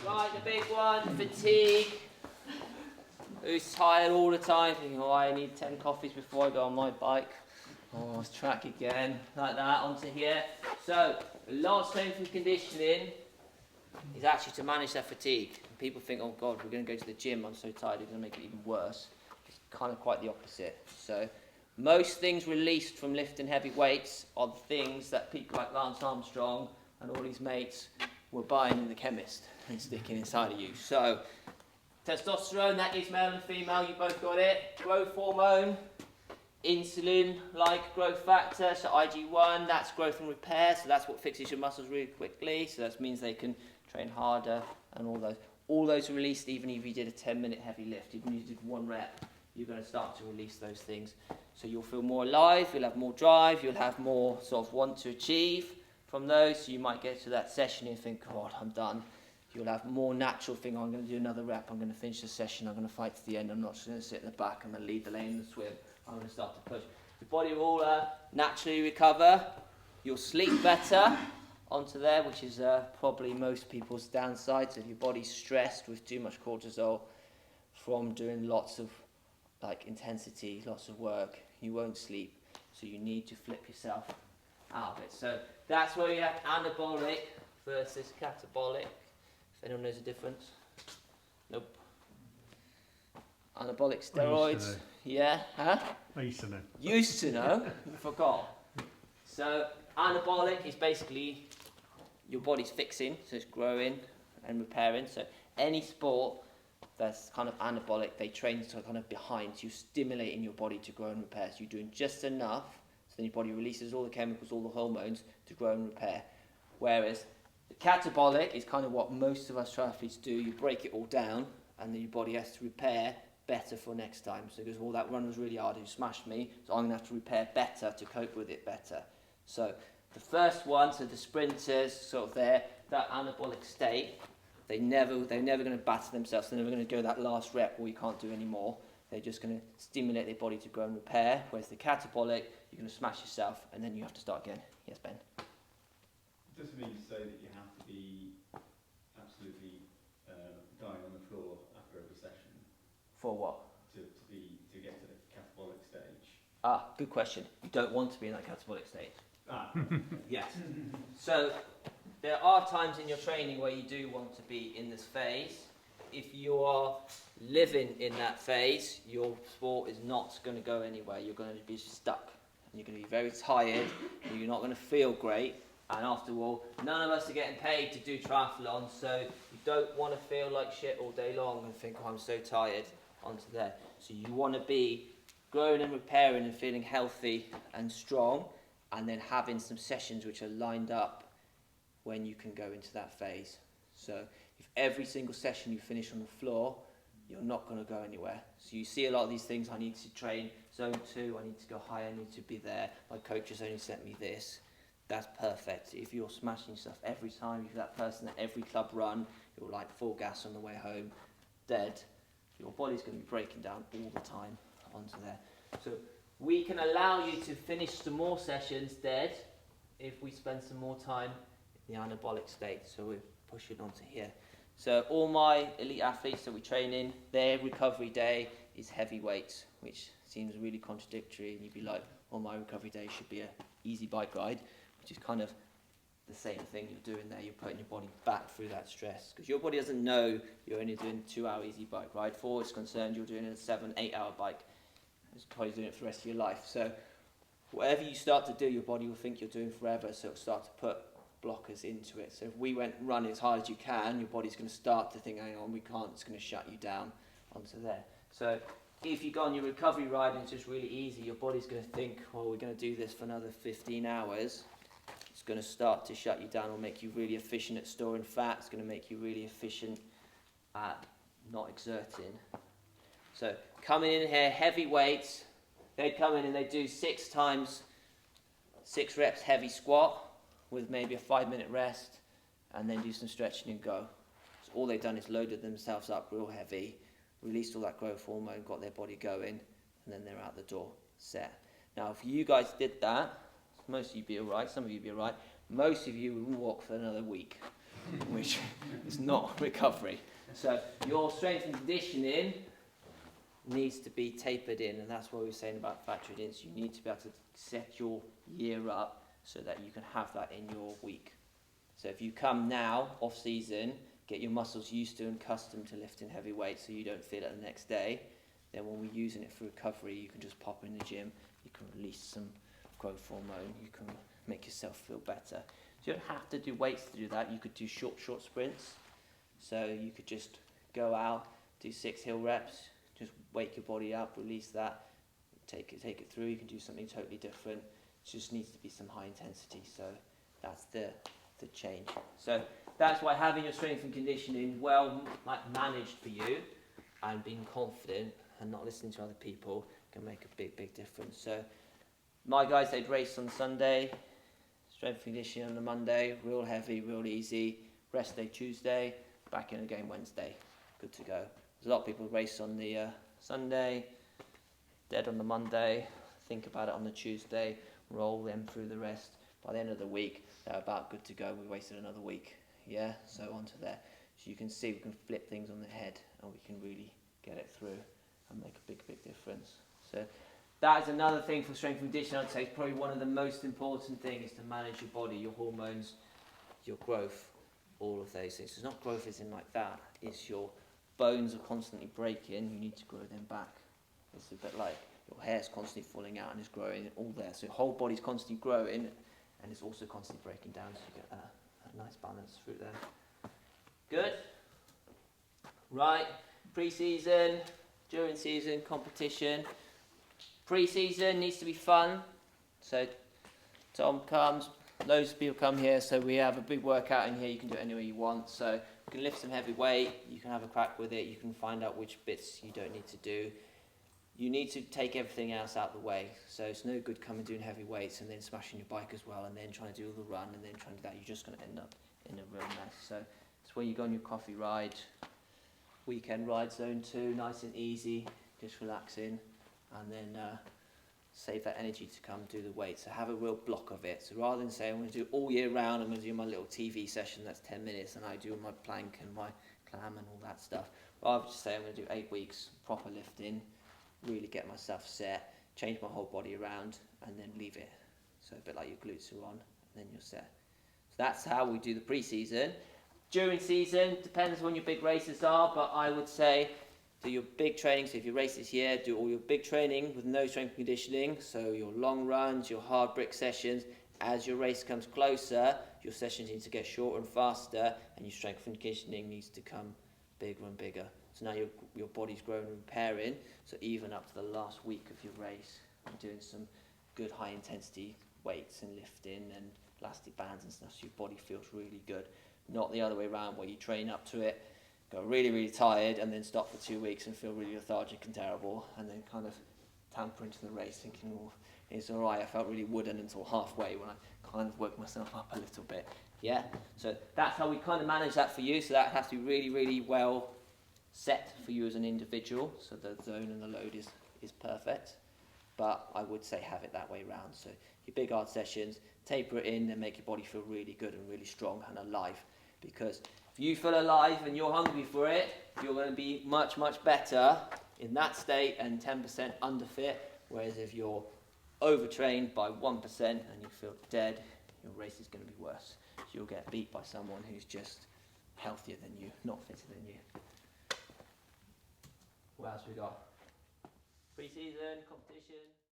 Right, the big one, fatigue. Who's tired all the time, thinking, oh, I need 10 coffees before I go on my bike. Oh, let's track again, like that, onto here. So, a lot of strength and conditioning is actually to manage that fatigue. People think, oh God, we're going to go to the gym, I'm so tired, it's going to make it even worse. It's kind of quite the opposite. So, most things released from lifting heavy weights are the things that people like Lance Armstrong and all his mates were buying in the chemist and sticking inside of you. So, testosterone, that is male and female, you both got it. Growth hormone, insulin-like growth factor, so IG1, that's growth and repair, so that's what fixes your muscles really quickly, so that means they can train harder and all those. All those are released even if you did a 10-minute heavy lift. Even if you did one rep, you're going to start to release those things. So you'll feel more alive, you'll have more drive, you'll have more sort of want to achieve from those. So you might get to that session and think, God, I'm done. You'll have more natural thing, oh, I'm going to do another rep, I'm going to finish the session, I'm going to fight to the end, I'm not just going to sit in the back, I'm going to lead the lane in the swim, I'm going to start to push. Your body will naturally recover, you'll sleep better onto there, which is probably most people's downsides. If your body's stressed with too much cortisol from doing lots of intensity, lots of work, you won't sleep, so you need to flip yourself out of it. So that's where you have anabolic versus catabolic. If anyone knows the difference? Nope. Anabolic steroids. Yeah, huh? I used to know. Used to know? You forgot. So anabolic is basically your body's fixing, so it's growing and repairing. So any sport that's kind of anabolic, they train to kind of behind, so you're stimulating your body to grow and repair. So you're doing just enough, so then your body releases all the chemicals, all the hormones to grow and repair. Whereas the catabolic is kind of what most of us triathletes do. You break it all down, and then your body has to repair better for next time. So it goes, well, that run was really hard, you smashed me, so I'm going to have to repair better to cope with it better. So the first one, so the sprinters, sort of that anabolic state, they're never going to batter themselves. They're never going to go that last rep where you can't do any more. They're just going to stimulate their body to grow and repair. Whereas the catabolic, you're going to smash yourself, and then you have to start again. Yes, Ben? It doesn't mean to say that you have to be absolutely dying on the floor after every session. For what? To get to the catabolic stage. Ah, good question. You don't want to be in that catabolic state. Ah. Yes. So there are times in your training where you do want to be in this phase. If you are living in that phase, your sport is not going to go anywhere. You're going to be stuck. And you're going to be very tired. And you're not going to feel great. And after all, none of us are getting paid to do triathlon, so you don't want to feel like shit all day long and think, oh, I'm so tired, onto there. So you want to be growing and repairing and feeling healthy and strong, and then having some sessions which are lined up when you can go into that phase. So if every single session you finish on the floor, you're not going to go anywhere. So you see a lot of these things, I need to train zone 2, I need to go higher, I need to be there, my coach has only sent me this. That's perfect. If you're smashing yourself every time, if you're that person at every club run, you're like full gas on the way home, dead, your body's going to be breaking down all the time onto there. So we can allow you to finish some more sessions dead if we spend some more time in the anabolic state. So we're pushing onto here. So all my elite athletes that we train in, their recovery day is heavy weights, which seems really contradictory, and you'd be like, well, my recovery day should be an easy bike ride, which is kind of the same thing you're doing there. You're putting your body back through that stress, because your body doesn't know you're only doing a 2-hour easy bike ride. For it's concerned, you're doing a 7-8 hour bike. It's probably doing it for the rest of your life. So whatever you start to do, your body will think you're doing forever, so it'll start to put blockers into it. So if we went running as hard as you can, your body's going to start to think, hang on, we can't, it's going to shut you down onto there. So if you go on your recovery ride and it's just really easy, your body's going to think, well, we're going to do this for another 15 hours. It's going to start to shut you down or make you really efficient at storing fat. It's going to make you really efficient at not exerting. So coming in here, heavy weights, they come in and they do 6 times 6 reps heavy squat with maybe a 5-minute rest, and then do some stretching and go. So all they've done is loaded themselves up real heavy, released all that growth hormone, got their body going, and then they're out the door, set. Now if you guys did that, most of you would be alright, some of you would be alright, most of you would walk for another week. which is not recovery. So your strength and conditioning needs to be tapered in, and that's what we were saying about factored in. So you need to be able to set your year up so that you can have that in your week. So if you come now, off season, get your muscles used to and accustomed to lifting heavy weights so you don't feel it the next day, then when we're using it for recovery, you can just pop in the gym, you can release some growth hormone, you can make yourself feel better. So you don't have to do weights to do that. You could do short sprints. So you could just go out, do 6 hill reps, just wake your body up, release that, take it through. You can do something totally different. It just needs to be some high intensity. So that's the change. So that's why having your strength and conditioning well managed for you and being confident and not listening to other people can make a big difference. So my guys, they'd race on Sunday, strength and conditioning on the Monday, real heavy, real easy, rest day Tuesday, back in again Wednesday, good to go. There's a lot of people who race on the Sunday, dead on the Monday, think about it on the Tuesday, roll them through the rest. By the end of the week, they're about good to go. We wasted another week, yeah? So onto there. So you can see we can flip things on the head and we can really get it through and make a big difference. So that is another thing for strength and conditioning. I'd say it's probably one of the most important things to manage your body, your hormones, your growth, all of those things. It's not growth as in like that. It's your bones are constantly breaking. You need to grow them back. It's a bit like your hair's constantly falling out and it's growing all there. So your whole body's constantly growing and it's also constantly breaking down. So you get a nice balance through there. Good. Right. Pre-season, during season, competition. Pre-season needs to be fun. So Tom comes, loads of people come here, so we have a big workout in here. You can do it anywhere you want. So you can lift some heavy weight, you can have a crack with it, you can find out which bits you don't need to do. You need to take everything else out of the way. So it's no good coming doing heavy weights and then smashing your bike as well and then trying to do all the run and then trying to do that. You're just going to end up in a real mess. So it's where you go on your coffee ride, weekend ride zone 2, nice and easy, just relaxing, and then save that energy to come do the weight. So have a real block of it. So rather than say I'm going to do all year round, I'm going to do my little TV session that's 10 minutes and I do my plank and my clam and all that stuff. Rather just say I'm going to do 8 weeks proper lifting, really get myself set, change my whole body around and then leave it. So a bit like your glutes are on and then you're set. So that's how we do the pre-season. During season, depends when your big races are, but I would say do your big training. So if you race this year, do all your big training with no strength and conditioning. So your long runs, your hard brick sessions. As your race comes closer, your sessions need to get shorter and faster, and your strength and conditioning needs to come bigger and bigger. So now your body's growing and repairing. So even up to the last week of your race, I'm doing some good high intensity weights and lifting and elastic bands and stuff. So your body feels really good. Not the other way around where you train up to it, go really tired and then stop for 2 weeks and feel really lethargic and terrible and then kind of tamper into the race thinking, well, it's all right, I felt really wooden until halfway when I kind of woke myself up a little bit. Yeah, so that's how we kind of manage that for you. So that has to be really well set for you as an individual. So the zone and the load is perfect. But I would say have it that way round. So your big hard sessions, taper it in, then make your body feel really good and really strong and alive. Because if you feel alive and you're hungry for it, you're going to be much better in that state and 10% underfit. Whereas if you're overtrained by 1% and you feel dead, your race is going to be worse. So you'll get beat by someone who's just healthier than you, not fitter than you. What else we got? Pre-season, competition.